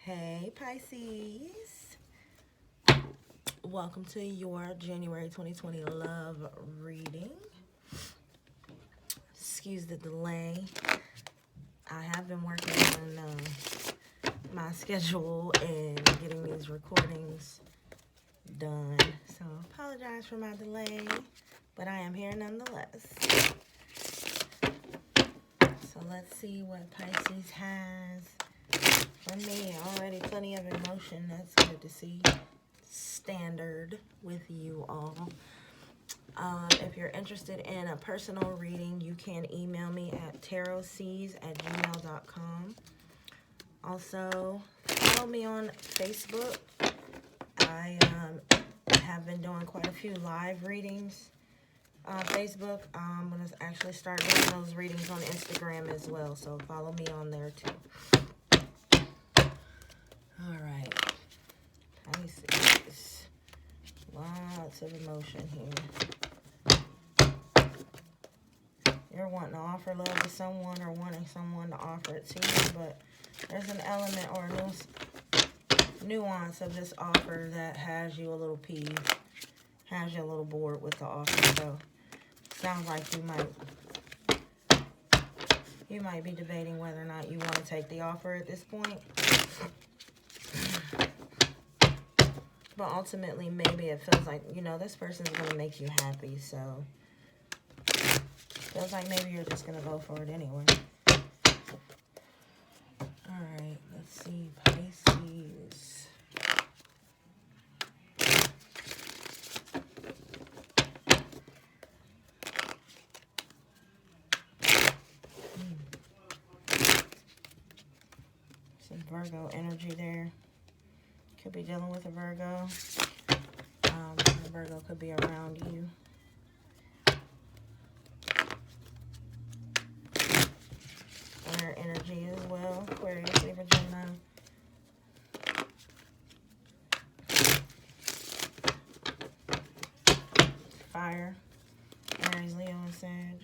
Hey Pisces, welcome to your January 2020 love reading. Excuse the delay. I have been working on my schedule and getting these recordings done. So apologize for my delay, but I am here nonetheless. So let's see what Pisces has for me. Already plenty of emotion. That's good to see. Standard with you all. If you're interested in a personal reading, you can email me at tarotseas@gmail.com. Also, follow me on Facebook. I have been doing quite a few live readings on Facebook. I'm going to actually start doing those readings on Instagram as well, so follow me on there too. Alright, Pisces. Lots of emotion here. You're wanting to offer love to someone or wanting someone to offer it to you, but there's an element or a nuance of this offer that has you a little peeved, has you a little bored with the offer. So sounds like you might be debating whether or not you want to take the offer at this point. But ultimately, maybe it feels like, this person's going to make you happy, so feels like maybe you're just going to go for it anyway. Alright, let's see, Pisces. Some Virgo energy there. Could be dealing with a Virgo. A Virgo could be around you. Air energy as well. Aquarius, Libra, Gemini. Fire. Aries, Leo, and Sag.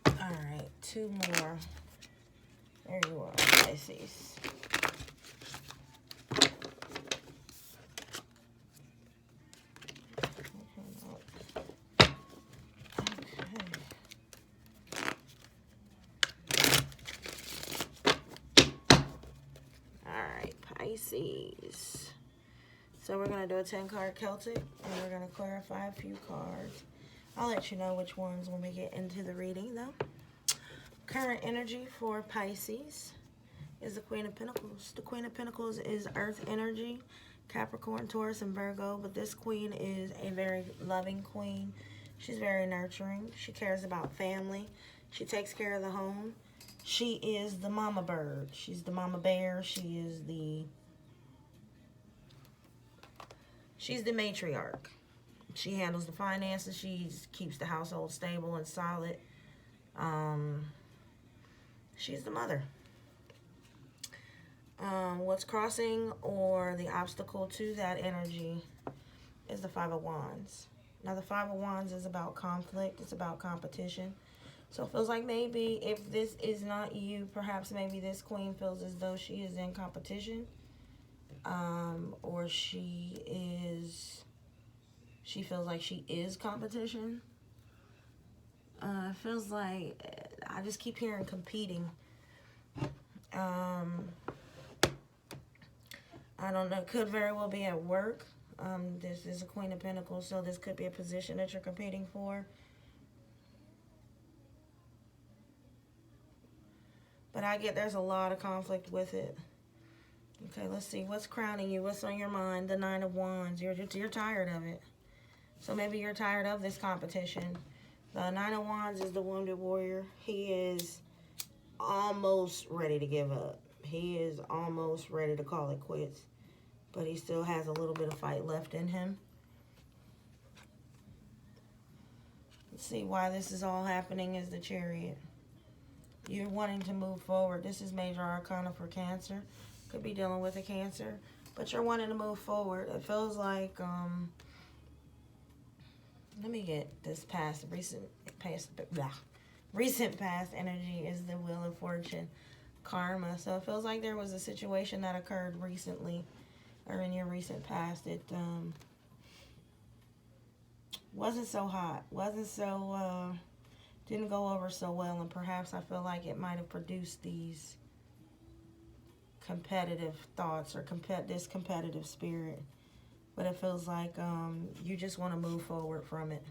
Alright, two more. There you are, Pisces. Pisces. So we're going to do a 10-card Celtic, and we're going to clarify a few cards. I'll let you know which ones when we get into the reading, though. Current energy for Pisces is the Queen of Pentacles. The Queen of Pentacles is Earth energy, Capricorn, Taurus, and Virgo, but this queen is a very loving queen. She's very nurturing. She cares about family. She takes care of the home. She is the mama bird. She's the mama bear. She's the matriarch. She handles the finances. She keeps the household stable and solid. She's the mother. What's crossing or the obstacle to that energy is the Five of Wands. Now, the Five of Wands is about conflict. It's about competition. So it feels like maybe if this is not you, perhaps maybe this queen feels as though she is in competition. Or she feels like she is competition. It feels like, I just keep hearing competing. I don't know, it could very well be at work. This is a Queen of Pentacles, so this could be a position that you're competing for. But I get there's a lot of conflict with it. Okay, let's see. What's crowning you? What's on your mind? The Nine of Wands. You're tired of it. So maybe you're tired of this competition. The Nine of Wands is the Wounded Warrior. He is almost ready to give up. He is almost ready to call it quits. But he still has a little bit of fight left in him. Let's see why this is all happening is the Chariot. You're wanting to move forward. This is major arcana for Cancer. Could be dealing with a Cancer. But you're wanting to move forward. It feels like let me get this recent past energy is the Wheel of Fortune, karma. So it feels like there was a situation that occurred recently or in your recent past. It wasn't so hot, wasn't so didn't go over so well, and perhaps I feel like it might have produced these competitive thoughts or this competitive spirit. But it feels like you just want to move forward from it.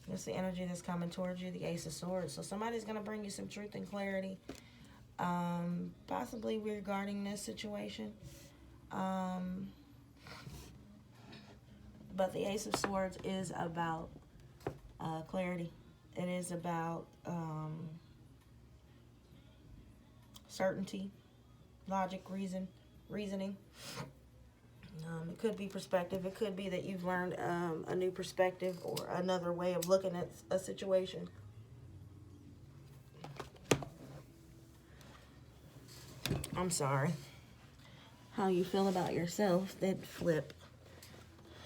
That's the energy that's coming towards you, the Ace of Swords. So somebody's going to bring you some truth and clarity, possibly regarding this situation. But the Ace of Swords is about clarity. It is about certainty, logic, reasoning. It could be perspective. It could be that you've learned a new perspective or another way of looking at a situation. I'm sorry. How you feel about yourself, that flip.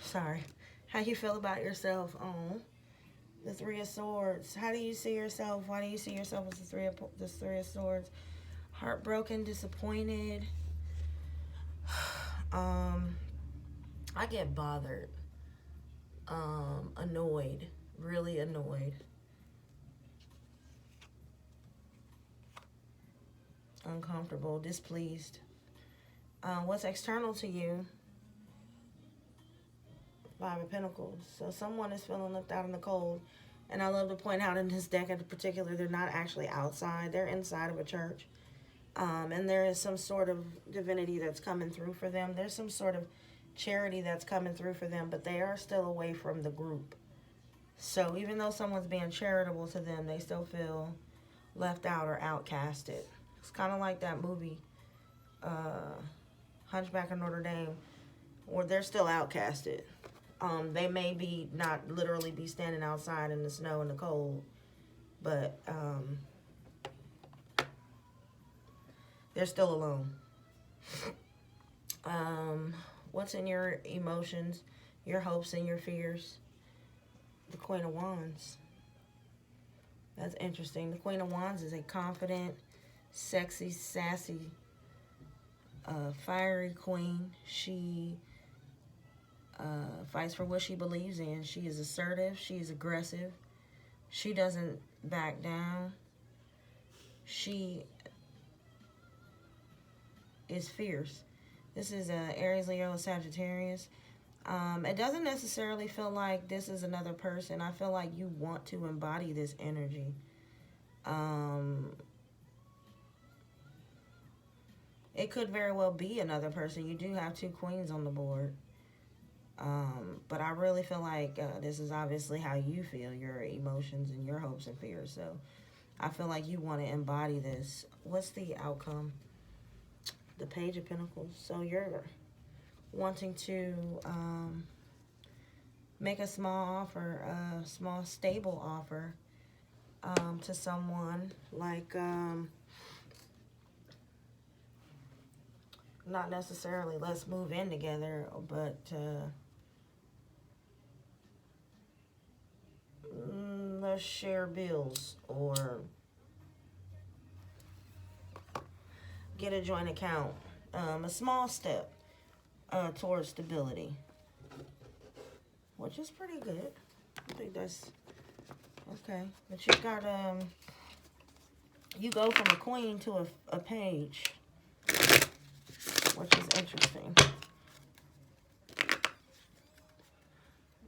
Sorry. How you feel about yourself on the Three of Swords. How do you see yourself? Why do you see yourself as the Three of Swords? Heartbroken, disappointed. I get bothered, annoyed, really annoyed, uncomfortable, displeased. What's external to you? Five of Pentacles. So someone is feeling left out in the cold. And I love to point out in this deck in particular, they're not actually outside. They're inside of a church. And there is some sort of divinity that's coming through for them. There's some sort of charity that's coming through for them, but they are still away from the group. So even though someone's being charitable to them, they still feel left out or outcasted. It's kind of like that movie, Hunchback of Notre Dame, where they're still outcasted. They may be not literally be standing outside in the snow and the cold, but they're still alone. What's in your emotions, your hopes, and your fears? The Queen of Wands. That's interesting. The Queen of Wands is a confident, sexy, sassy, fiery queen. She fights for what she believes in. She is assertive. She is aggressive. She doesn't back down. She is fierce. This is Aries, Leo, Sagittarius. It doesn't necessarily feel like this is another person. I feel like you want to embody this energy. It could very well be another person. You do have two queens on the board. But I really feel like this is obviously how you feel, your emotions and your hopes and fears. So I feel like you want to embody this. What's the outcome? The Page of Pentacles. So you're wanting to make a small offer, a small stable offer to someone, like not necessarily let's move in together, but let's share bills or get a joint account. A small step towards stability, which is pretty good. I think that's okay. But you got you go from a queen to a page, which is interesting.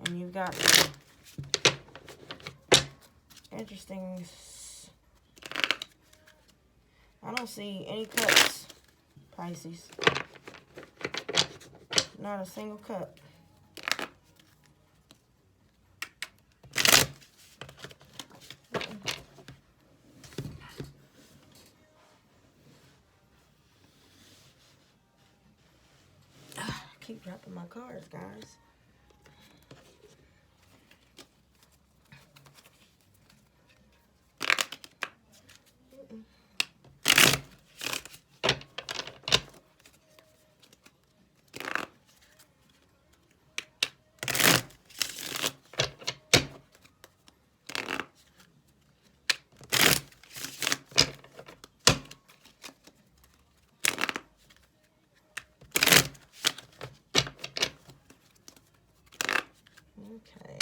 And you've got interesting. I don't see any cups, Pisces. Not a single cup. Keep dropping my cards, guys. Okay.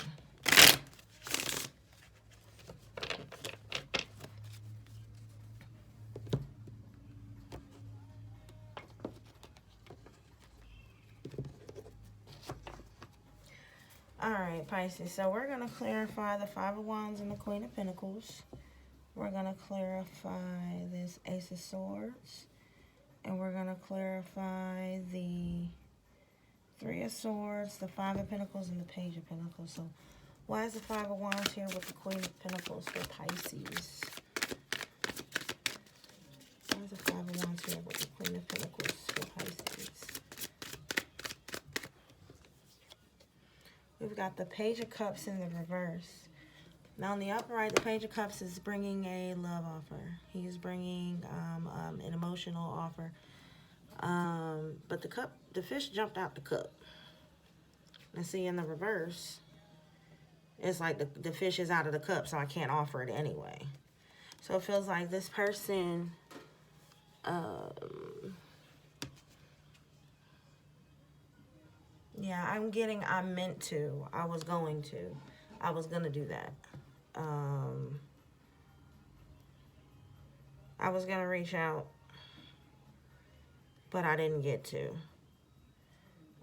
All right, Pisces. So we're going to clarify the Five of Wands and the Queen of Pentacles. We're going to clarify this Ace of Swords. And we're going to clarify the Three of Swords, the Five of Pentacles, and the Page of Pentacles. So why is the Five of Wands here with the Queen of Pentacles for Pisces? Why is the Five of Wands here with the Queen of Pentacles for Pisces? We've got the Page of Cups in the reverse. Now, on the upright, the Page of Cups is bringing a love offer. He is bringing an emotional offer. But the fish jumped out the cup. And see, in the reverse, it's like the fish is out of the cup, so I can't offer it anyway. So it feels like this person, yeah, I'm getting, I meant to, I was going to do that. I was going to reach out, but I didn't get to.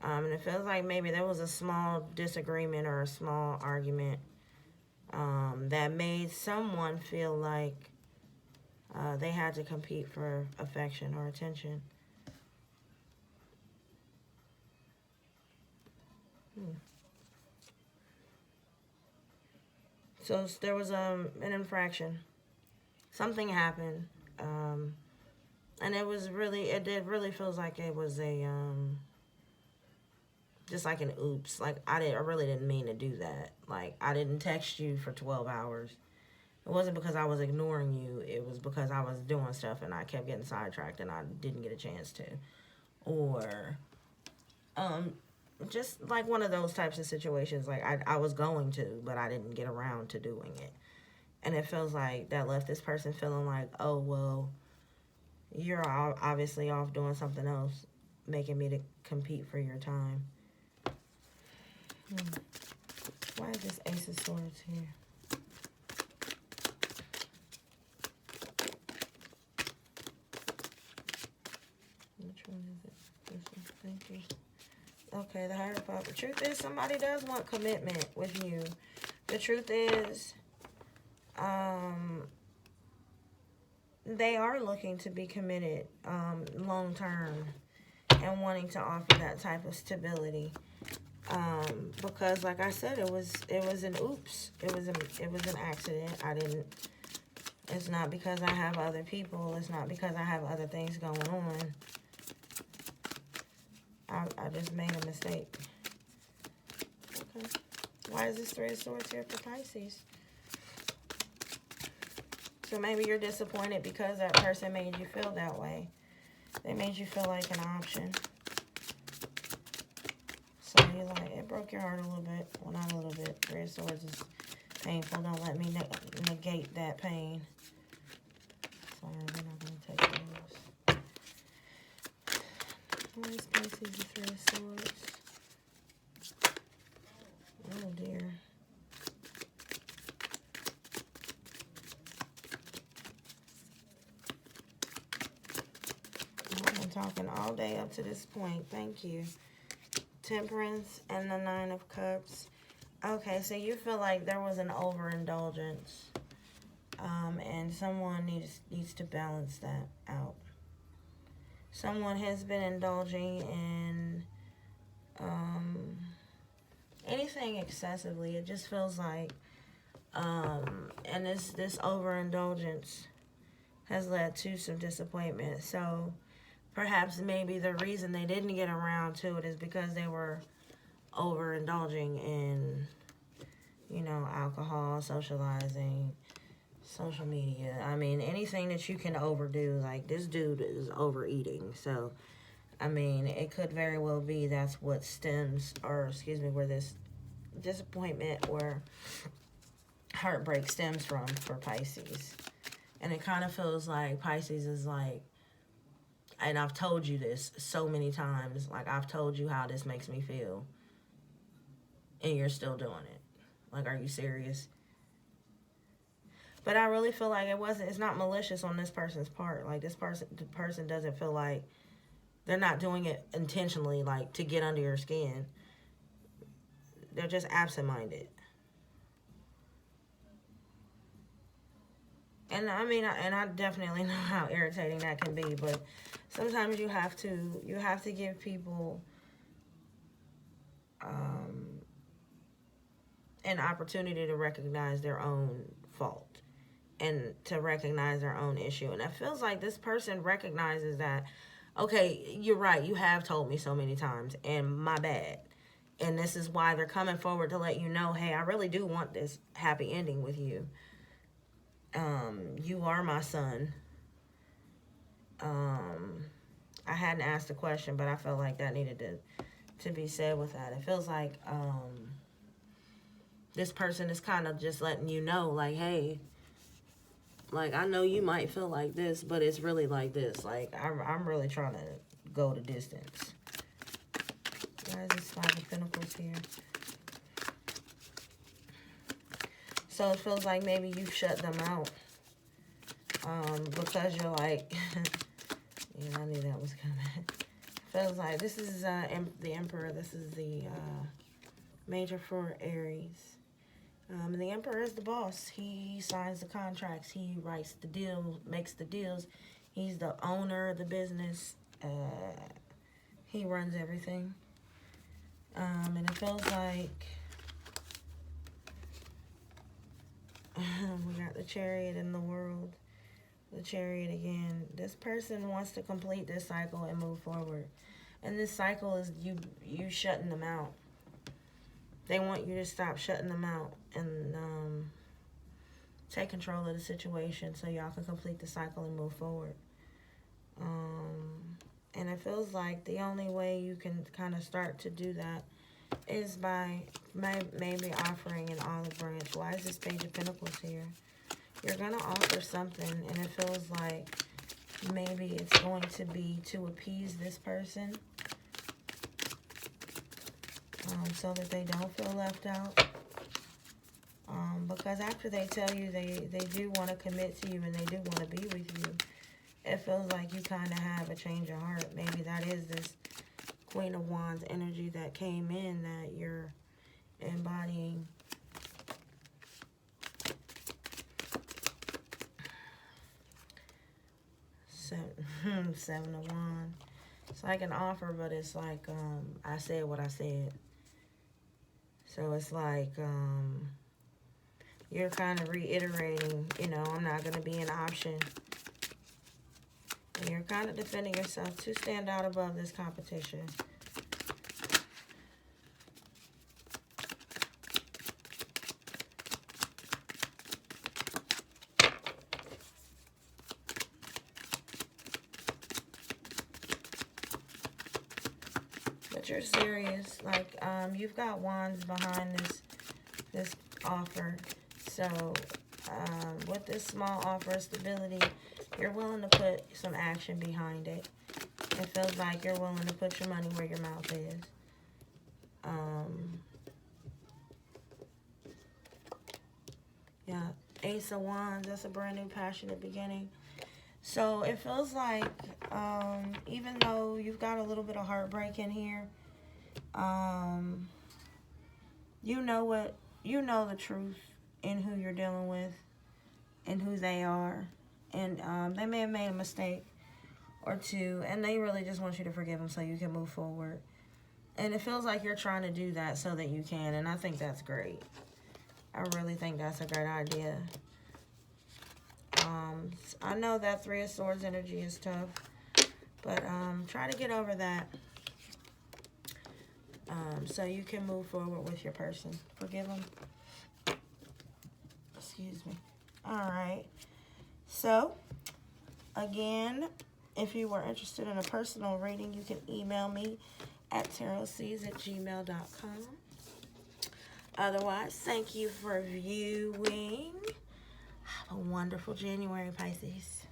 And it feels like maybe there was a small disagreement or a small argument that made someone feel like they had to compete for affection or attention. So there was an infraction. Something happened. And it did really feels like it was a, just like an oops. Like, I really didn't mean to do that. Like, I didn't text you for 12 hours. It wasn't because I was ignoring you. It was because I was doing stuff and I kept getting sidetracked and I didn't get a chance to. Or, just like one of those types of situations. Like, I was going to, but I didn't get around to doing it. And it feels like that left this person feeling like, oh, well, you're obviously off doing something else, making me to compete for your time. Why is this Ace of Swords here? Which one is it? This one. Thank you. Okay, the Hierophant. The truth is, somebody does want commitment with you. The truth is, they are looking to be committed long term and wanting to offer that type of stability. Because like I said, it was an oops. It was an accident. It's not because I have other people. It's not because I have other things going on. I just made a mistake. Okay. Why is this Three of Swords here for Pisces? So maybe you're disappointed because that person made you feel that way. They made you feel like an option. So you're like, it broke your heart a little bit. Well, not a little bit. Three of Swords is painful. Don't let me negate that pain. Sorry, we're not going to take those. Why is Pisces the Three of Swords? Oh, dear. I've been talking all day up to this point. Thank you. Temperance and the Nine of Cups. Okay, so you feel like there was an overindulgence. And someone needs to balance that out. Someone has been indulging in anything excessively. It just feels like, and this overindulgence has led to some disappointment. So perhaps maybe the reason they didn't get around to it is because they were overindulging in, you know, alcohol, socializing, social media. I mean, anything that you can overdo. Like, this dude is overeating. So, I mean, it could very well be that's what stems, or excuse me, where this disappointment or heartbreak stems from for Pisces. And it kind of feels like Pisces is like, and I've told you this so many times, like I've told you how this makes me feel and you're still doing it. Like, are you serious? But I really feel like it's not malicious on this person's part. Like, the person doesn't feel like they're not doing it intentionally, like, to get under your skin. They're just absent-minded. And I mean, I definitely know how irritating that can be, but sometimes you have to give people an opportunity to recognize their own fault and to recognize their own issue. And it feels like this person recognizes that, okay, you're right, you have told me so many times, and my bad. And this is why they're coming forward to let you know, hey, I really do want this happy ending with you. You are my son. I hadn't asked a question, but I felt like that needed to be said with that. It feels like this person is kind of just letting you know, like, hey, like, I know you might feel like this, but it's really like this. Like, I'm really trying to go the distance. Why is this Five of Pentacles here? So it feels like maybe you've shut them out. Because you're like, yeah, I knew that was coming. Feels like this is the Emperor. This is the major for Aries. And the Emperor is the boss. He signs the contracts. He writes the deal, makes the deals. He's the owner of the business. He runs everything. And it feels like we got the Chariot in the World. The Chariot again. This person wants to complete this cycle and move forward. And this cycle is you shutting them out. They want you to stop shutting them out and take control of the situation so y'all can complete the cycle and move forward. And it feels like the only way you can kind of start to do that is by maybe offering an olive branch. Why is this Page of Pentacles here? You're going to offer something, and it feels like maybe it's going to be to appease this person so that they don't feel left out. Because after they tell you they do want to commit to you and they do want to be with you, it feels like you kind of have a change of heart. Maybe that is this Queen of Wands energy that came in that you're embodying. Seven of Wands. It's like an offer, but it's like I said what I said. So it's like you're kind of reiterating, you know, I'm not going to be an option. And you're kind of defending yourself to stand out above this competition. But you're serious. Like, you've got wands behind this offer. So, with this small offer of stability, you're willing to put some action behind it. It feels like you're willing to put your money where your mouth is. Yeah, Ace of Wands, that's a brand new passionate beginning. So it feels like, even though you've got a little bit of heartbreak in here, you know the truth in who you're dealing with and who they are. And they may have made a mistake or two, and they really just want you to forgive them so you can move forward. And it feels like you're trying to do that so that you can, and I think that's great. I really think that's a great idea. I know that Three of Swords energy is tough, but try to get over that so you can move forward with your person. Forgive them. Excuse me. All right. So, again, if you were interested in a personal reading, you can email me at tarotseeds@gmail.com. Otherwise, thank you for viewing. Have a wonderful January, Pisces.